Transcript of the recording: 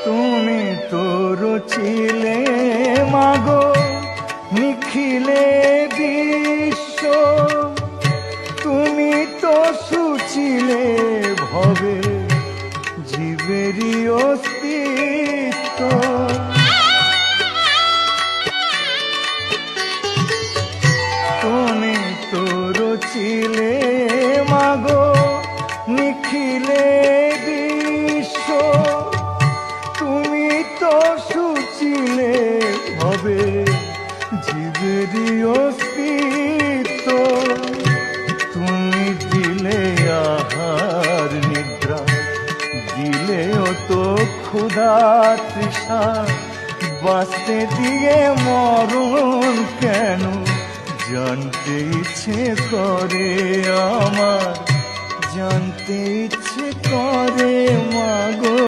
তুমি তো রচিলে মাগো নিখিলে বিশ্ব, তুমি তো সুচিলে ভবে জীবেরই অস্তিত্ব। তুমি তো রচিলে মাগো নিখিলে বিশ্ব, তুমি তো সুচিলে ভবে জীবেরই অস্তিত্ব। তুমি দিলে আহার নিদ্রা, দিলেও তো ক্ষুধা তৃষা, বাঁচতে দিয়ে মরণ কেন জানতে ইচ্ছে করে আমার, জানতে ইচ্ছে করে মাগো।